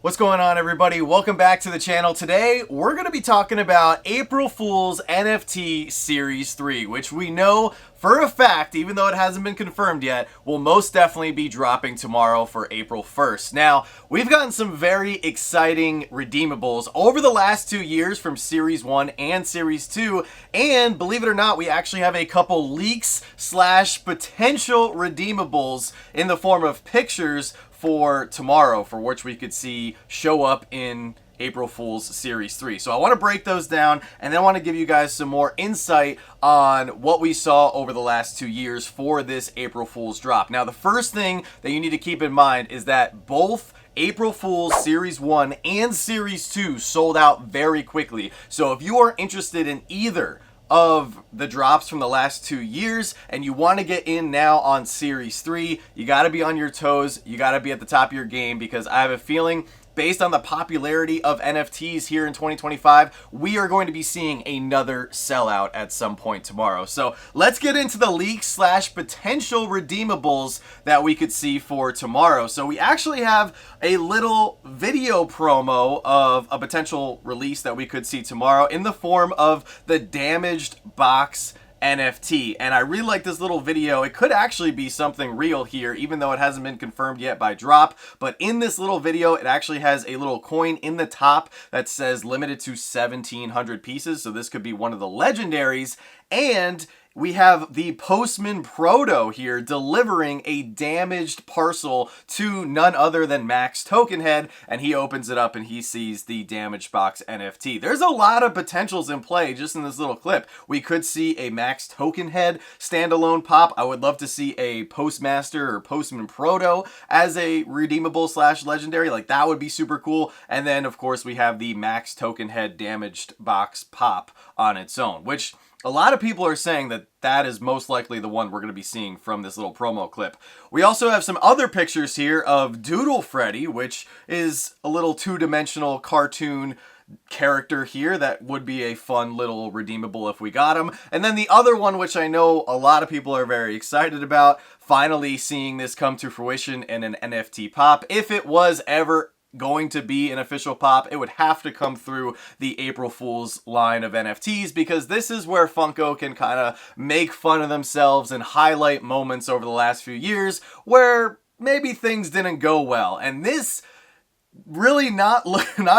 What's going on, everybody? Welcome back to the channel. Today, we're going to be talking about April Fool's NFT Series 3, which we know for a fact, even though it hasn't been confirmed yet, will most definitely be dropping tomorrow for April 1st. Now, we've gotten some very exciting redeemables over the last 2 years from Series 1 and Series 2, and believe it or not, we actually have a couple leaks / potential redeemables in the form of pictures for tomorrow, for which we could see show up in April Fool's Series 3. So I want to break those down, and then I want to give you guys some more insight on what we saw over the last 2 years for this April Fool's drop. Now, the first thing that you need to keep in mind is that both April Fool's Series 1 and Series 2 sold out very quickly. So if you are interested in either of the drops from the last 2 years and you want to get in now on Series 3, you got to be on your toes, you got to be at the top of your game, because I have a feeling, based on the popularity of NFTs here in 2025, we are going to be seeing another sellout at some point tomorrow. So let's get into the leaks / potential redeemables that we could see for tomorrow. So we actually have a little video promo of a potential release that we could see tomorrow in the form of the damaged box NFT, and I really like this little video. It could actually be something real here, even though it hasn't been confirmed yet by drop. But in this little video, it actually has a little coin in the top that says limited to 1,700 pieces. So this could be one of the legendaries. And we have the Postman Proto here delivering a damaged parcel to none other than Max Tokenhead, and he opens it up and he sees the damaged box NFT. There's a lot of potentials in play just in this little clip. We could see a Max Tokenhead standalone pop. I would love to see a Postmaster or Postman Proto as a redeemable / legendary. Like, that would be super cool. And then, of course, we have the Max Tokenhead damaged box pop on its own, which a lot of people are saying that that is most likely the one we're going to be seeing from this little promo clip. We also have some other pictures here of Doodle Freddy, which is a little two-dimensional cartoon character here that would be a fun little redeemable if we got him. And then the other one, which I know a lot of people are very excited about, finally seeing this come to fruition in an NFT pop. If it was ever going to be an official pop, it would have to come through the April Fool's line of NFTs, because this is where Funko can kind of make fun of themselves and highlight moments over the last few years where maybe things didn't go well. And this really not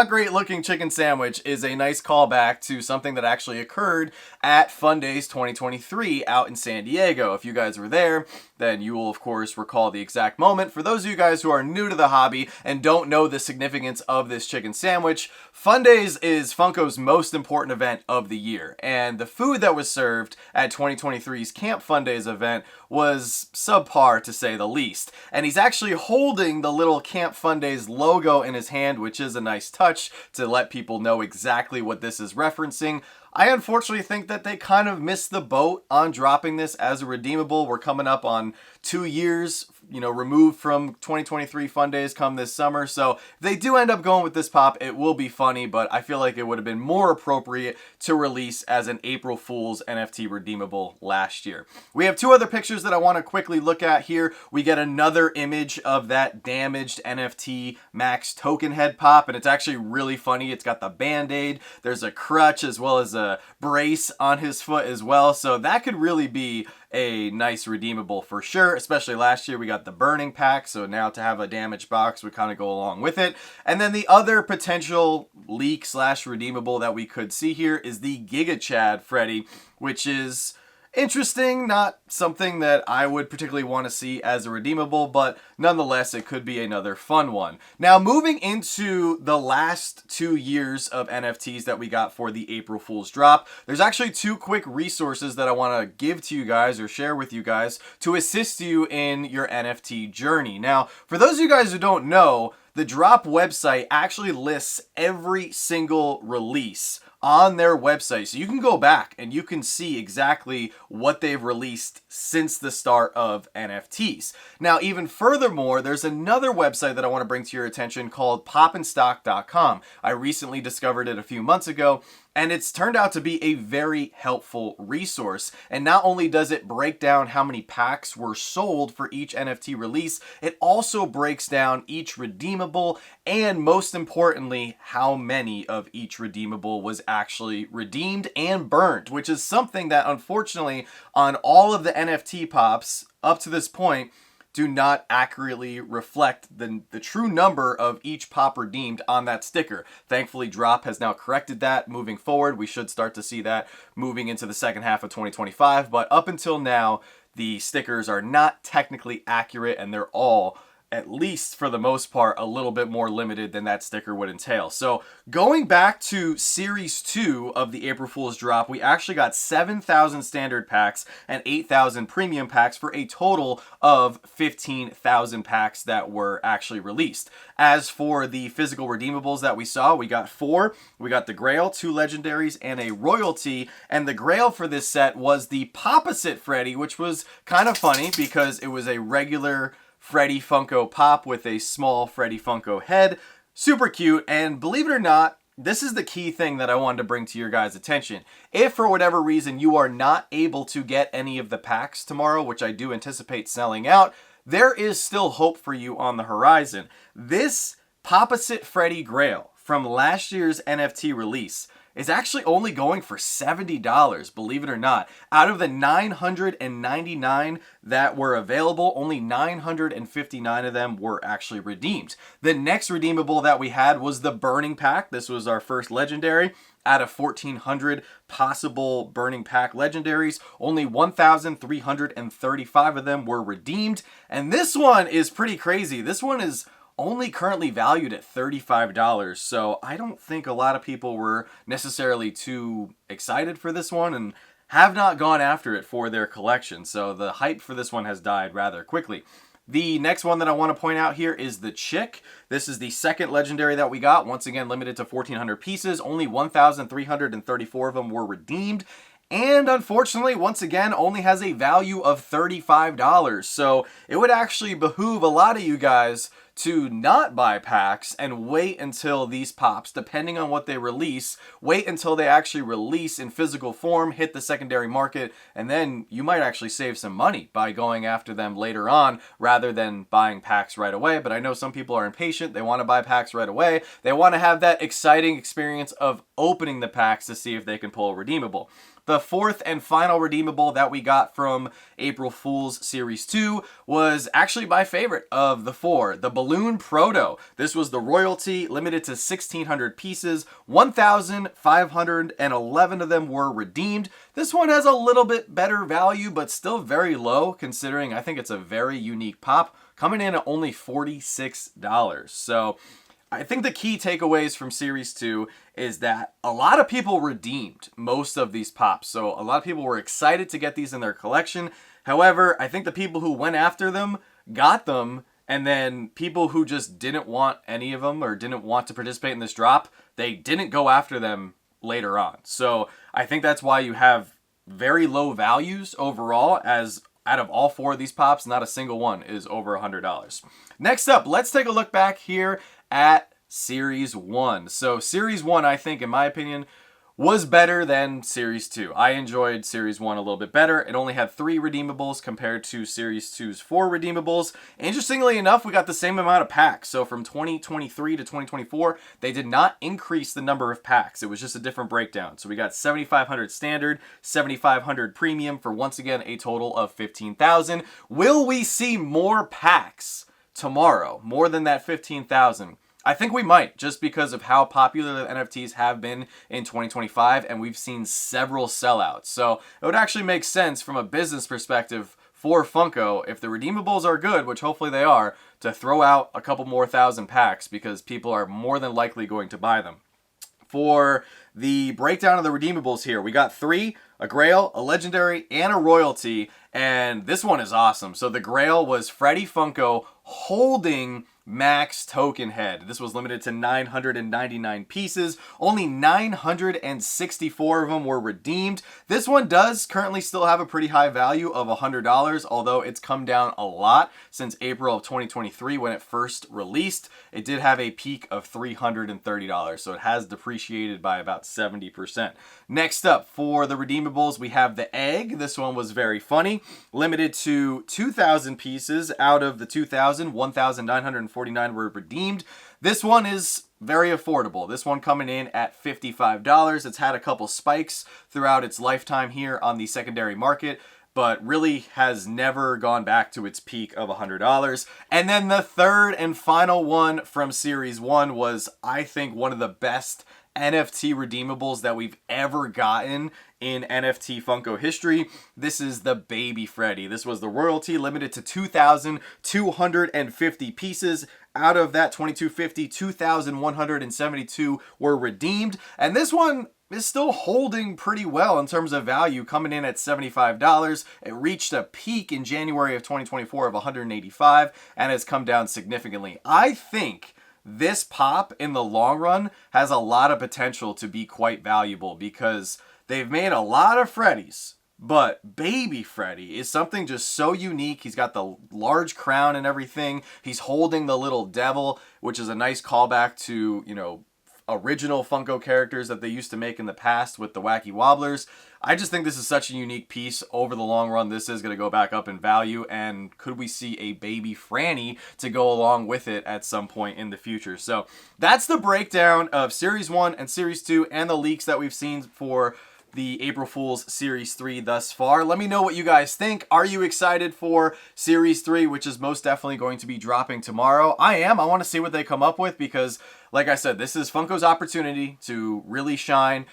great looking chicken sandwich is a nice callback to something that actually occurred at Fun Days 2023 out in San Diego. If you guys were there, then you will of course recall the exact moment. For those of you guys who are new to the hobby and don't know the significance of this chicken sandwich, Fun Days is Funko's most important event of the year, and the food that was served at 2023's Camp Fun Days event was subpar, to say the least. And he's actually holding the little Camp Fun Days logo in his hand, which is a nice touch to let people know exactly what this is referencing. I unfortunately think that they kind of missed the boat on dropping this as a redeemable. We're coming up on 2 years, removed from 2023 Fun Days come this summer. So if they do end up going with this pop, it will be funny, but I feel like it would have been more appropriate to release as an April Fool's NFT redeemable last year. We have 2 other pictures that I want to quickly look at here. We get another image of that damaged NFT Max Tokenhead pop, and it's actually really funny. It's got the Band-Aid, there's a crutch as well as a brace on his foot as well. So that could really be a nice redeemable for sure, especially last year we got the burning pack, so now to have a damaged box would kind of go along with it. And then the other potential leak / redeemable that we could see here is the Giga Chad Freddy, which is interesting, not something that I would particularly want to see as a redeemable, but nonetheless, it could be another fun one. Now, moving into the last 2 years of NFTs that we got for the April Fool's drop, there's actually 2 quick resources that I want to give to you guys or share with you guys to assist you in your NFT journey. Now, for those of you guys who don't know, the drop website actually lists every single release on their website. So you can go back and you can see exactly what they've released since the start of NFTs. Now, even furthermore, there's another website that I want to bring to your attention called popandstock.com. I recently discovered it a few months ago, And it's turned out to be a very helpful resource. And not only does it break down how many packs were sold for each NFT release, it also breaks down each redeemable and, most importantly, how many of each redeemable was actually redeemed and burned, which is something that unfortunately on all of the NFT pops up to this point do not accurately reflect the true number of each pop redeemed on that sticker. Thankfully, Drop has now corrected that. Moving forward, we should start to see that moving into the second half of 2025. But up until now, the stickers are not technically accurate, and they're all, at least for the most part, a little bit more limited than that sticker would entail. So going back to Series 2 of the April Fool's drop, we actually got 7,000 standard packs and 8,000 premium packs for a total of 15,000 packs that were actually released. As for the physical redeemables that we saw, we got 4. We got the Grail, 2 legendaries, and a royalty. And the Grail for this set was the Popposite Freddy, which was kind of funny because it was a regular Freddy Funko Pop with a small Freddy Funko head. Super cute, and believe it or not, this is the key thing that I wanted to bring to your guys' attention. If for whatever reason you are not able to get any of the packs tomorrow, which I do anticipate selling out, there is still hope for you on the horizon. This Popposite Freddy Grail from last year's NFT release is actually only going for $70, believe it or not. Out of the 999 that were available, only 959 of them were actually redeemed. The next redeemable that we had was the Burning Pack. This was our first legendary. Out of 1,400 possible Burning Pack legendaries, only 1,335 of them were redeemed. And this one is pretty crazy. This one is only currently valued at $35, so I don't think a lot of people were necessarily too excited for this one and have not gone after it for their collection, so the hype for this one has died rather quickly. The next one that I want to point out here is the Chick. This is the second legendary that we got, once again limited to 1,400 pieces. Only 1,334 of them were redeemed. And unfortunately, once again, only has a value of $35. So it would actually behoove a lot of you guys to not buy packs and wait until these pops, depending on what they release, wait until they actually release in physical form, hit the secondary market, and then you might actually save some money by going after them later on rather than buying packs right away. But I know some people are impatient. They want to buy packs right away. They want to have that exciting experience of opening the packs to see if they can pull a redeemable. The fourth and final redeemable that we got from April Fool's Series 2 was actually my favorite of the 4, the Balloon Proto. This was the royalty, limited to 1,600 pieces. 1,511 of them were redeemed. This one has a little bit better value, but still very low, considering I think it's a very unique pop, coming in at only $46. So I think the key takeaways from Series 2 is that a lot of people redeemed most of these pops. So a lot of people were excited to get these in their collection. However, I think the people who went after them got them, and then people who just didn't want any of them or didn't want to participate in this drop, they didn't go after them later on. So I think that's why you have very low values overall, as out of all 4 of these pops, not a single one is over $100. Next up, let's take a look back here at Series 1. So Series 1, I think, in my opinion, was better than Series 2. I enjoyed Series 1 a little bit better. It only had 3 redeemables compared to Series 2's 4 redeemables. Interestingly enough, we got the same amount of packs. So from 2023 to 2024, they did not increase the number of packs. It was just a different breakdown. So we got 7,500 standard, 7,500 premium for, once again, a total of 15,000. Will we see more packs tomorrow, more than that 15,000? I think we might, just because of how popular the NFTs have been in 2025, and we've seen several sellouts. So it would actually make sense from a business perspective for Funko, if the redeemables are good, which hopefully they are, to throw out a couple more thousand packs, because people are more than likely going to buy them. For the breakdown of the redeemables here, we got 3, a Grail, a Legendary, and a Royalty, and this one is awesome. So the Grail was Freddy Funko holding Max Token Head. This was limited to 999 pieces. Only 964 of them were redeemed. This one does currently still have a pretty high value of $100, although it's come down a lot since April of 2023 when it first released. It did have a peak of $330, so it has depreciated by about 70%. Next up, for the redeemables, we have the egg. This one was very funny. Limited to 2,000 pieces. Out of the 2,000, 1,949 were redeemed. This one is very affordable. This one coming in at $55. It's had a couple spikes throughout its lifetime here on the secondary market, but really has never gone back to its peak of $100. And then the third and final one from Series 1 was, I think, one of the best NFT redeemables that we've ever gotten in NFT Funko history. This is the Baby Freddy. This was the royalty, limited to 2,250 pieces. Out of that 2,250, 2,172 were redeemed. And this one is still holding pretty well in terms of value, coming in at $75. It reached a peak in January of 2024 of $185 and has come down significantly. I think this pop in the long run has a lot of potential to be quite valuable because they've made a lot of Freddys, but Baby Freddy is something just so unique. He's got the large crown and everything. He's holding the little devil, which is a nice callback to, you know, original Funko characters that they used to make in the past with the Wacky Wobblers. I just think this is such a unique piece. Over the long run, this is going to go back up in value, and could we see a Baby Franny to go along with it at some point in the future? So that's the breakdown of Series 1 and Series 2 and the leaks that we've seen for the April Fool's Series 3 thus far. Let me know what you guys think. Are you excited for Series 3, which is most definitely going to be dropping tomorrow? I am. I want to see what they come up with because, like I said, this is Funko's opportunity to really shine.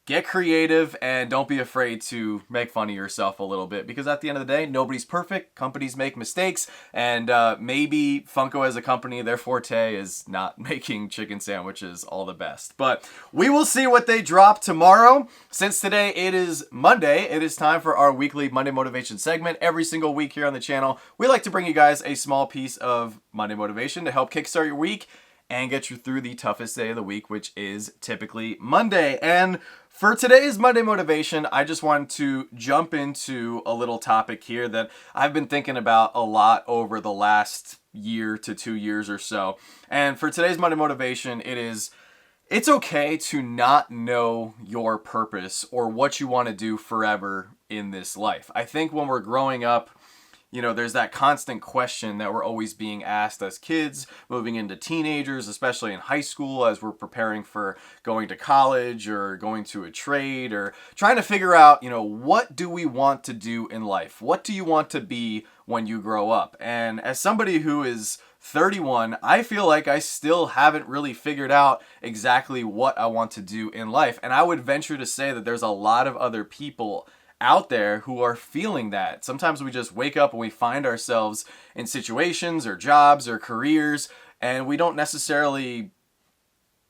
Get creative and don't be afraid to make fun of yourself a little bit because at the end of the day, nobody's perfect. Companies make mistakes, and maybe Funko as a company, their forte is not making chicken sandwiches all the best. But we will see what they drop tomorrow. Since today it is Monday, it is time for our weekly Monday Motivation segment. Every single week here on the channel, we like to bring you guys a small piece of Monday Motivation to help kickstart your week and get you through the toughest day of the week, which is typically Monday. And for today's Monday Motivation, I just wanted to jump into a little topic here that I've been thinking about a lot over the last year to 2 years or so. And for today's Monday Motivation, it's okay to not know your purpose or what you want to do forever in this life. I think when we're growing up, you know, there's that constant question that we're always being asked as kids, moving into teenagers, especially in high school, as we're preparing for going to college or going to a trade or trying to figure out, you know, what do we want to do in life? What do you want to be when you grow up? And as somebody who is 31, I feel like I still haven't really figured out exactly what I want to do in life. And I would venture to say that there's a lot of other people out there who are feeling that. Sometimes we just wake up and we find ourselves in situations or jobs or careers and we don't necessarily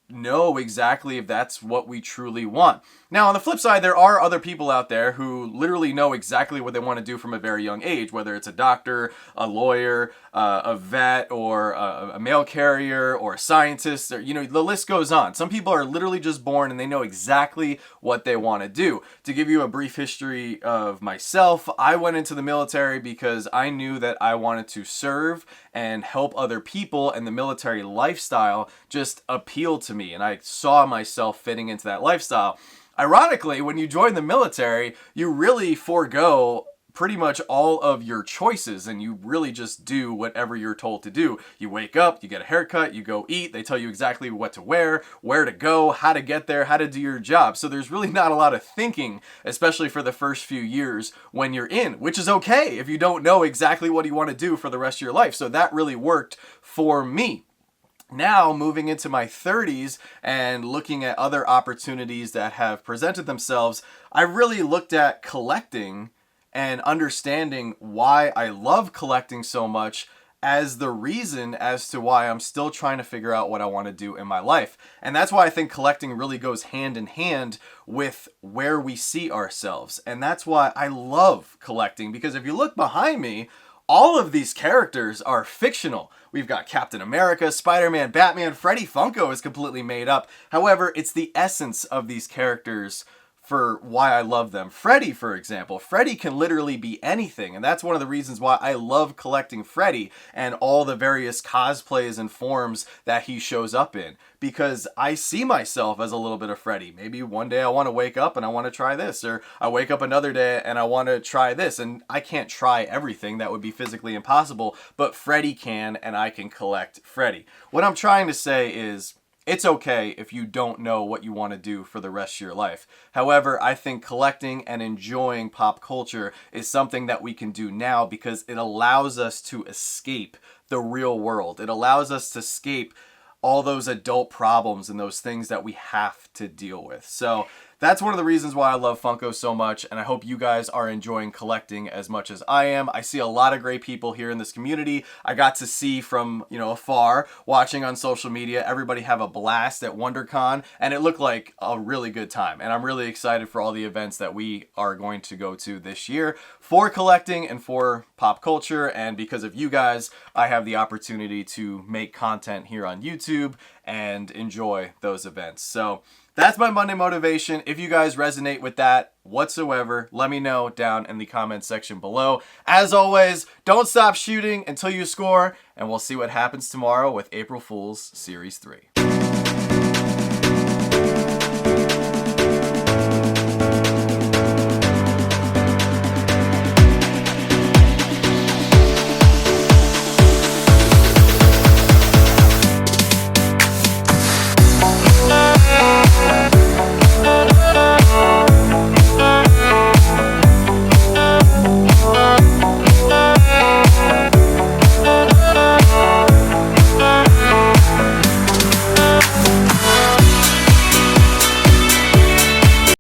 know exactly if that's what we truly want. Now, on the flip side, there are other people out there who literally know exactly what they want to do from a very young age, whether it's a doctor, a lawyer, a vet, or a mail carrier, or a scientist, or, you know, the list goes on. Some people are literally just born and they know exactly what they want to do. To give you a brief history of myself, I went into the military because I knew that I wanted to serve and help other people, and the military lifestyle just appealed to me, and I saw myself fitting into that lifestyle. Ironically, when you join the military, you really forego pretty much all of your choices and you really just do whatever you're told to do. You wake up, you get a haircut, you go eat, they tell you exactly what to wear, where to go, how to get there, how to do your job. So there's really not a lot of thinking, especially for the first few years when you're in, which is okay if you don't know exactly what you want to do for the rest of your life. So that really worked for me. Now, moving into my 30s and looking at other opportunities that have presented themselves, I really looked at collecting and understanding why I love collecting so much as the reason as to why I'm still trying to figure out what I want to do in my life. And that's why I think collecting really goes hand in hand with where we see ourselves. And that's why I love collecting, because if you look behind me, all of these characters are fictional. We've got Captain America, Spider-Man, Batman, Freddy. Funko is completely made up. However, it's the essence of these characters for why I love them. Freddy, for example. Freddy can literally be anything, and that's one of the reasons why I love collecting Freddy and all the various cosplays and forms that he shows up in, because I see myself as a little bit of Freddy. Maybe one day I want to wake up and I want to try this, or I wake up another day and I want to try this, and I can't try everything. That would be physically impossible, but Freddy can, and I can collect Freddy. What I'm trying to say is, it's okay if you don't know what you want to do for the rest of your life. However, I think collecting and enjoying pop culture is something that we can do now because it allows us to escape the real world. It allows us to escape all those adult problems and those things that we have to deal with. So that's one of the reasons why I love Funko so much, and I hope you guys are enjoying collecting as much as I am. I see a lot of great people here in this community. I got to see from, afar, watching on social media, everybody have a blast at WonderCon, and it looked like a really good time. And I'm really excited for all the events that we are going to go to this year for collecting and for pop culture. And because of you guys, I have the opportunity to make content here on YouTube and enjoy those events. So that's my Monday motivation. If you guys resonate with that whatsoever, let me know down in the comments section below. As always, don't stop shooting until you score, and we'll see what happens tomorrow with April Fool's Series 3.